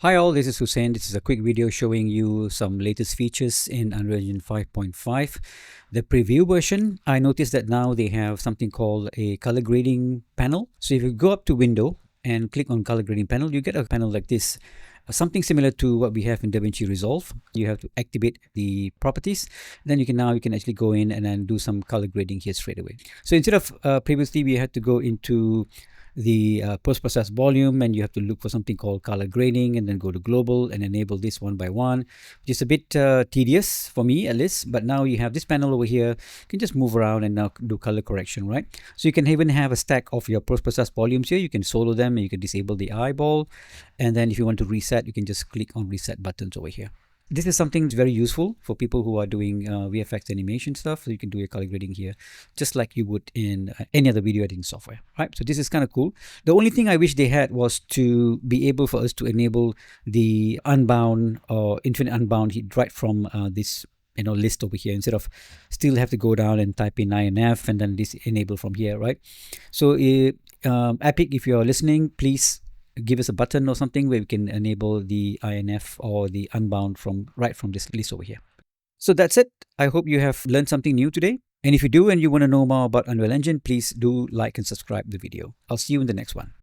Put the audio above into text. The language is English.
Hi all, this is Hussein. This is a quick video showing you some latest features in Unreal Engine 5.5. The preview version, I noticed that now they have something called a color grading panel. So if you go up to Window and click on color grading panel, you get a panel like this. Something similar to what we have in DaVinci Resolve. You have to activate the properties. Then you can actually go in and then do some color grading here straight away. So instead of previously we had to go into the post-process volume and you have to look for something called color grading and then go to global and enable this one by one, which is a bit tedious for me at least. But now you have this panel over here. You can just move around and now do color correction, right? So you can even have a stack of your post-process volumes here. You can solo them and you can disable the eyeball, and then if you want to reset, you can just click on reset buttons over here. This is something that's very useful for people who are doing VFX animation stuff. So you can do your color grading here just like you would in any other video editing software, right? So this is kind of cool. The only thing I wish they had was to be able for us to enable the unbound or infinite unbound right from this list over here, instead of still have to go down and type in INF and then this enable from here, right? So Epic, if you're listening, please give us a button or something where we can enable the INF or the unbound right from this list over here. So that's it. I hope you have learned something new today. And if you do and you want to know more about Unreal Engine, please do like and subscribe the video. I'll see you in the next one.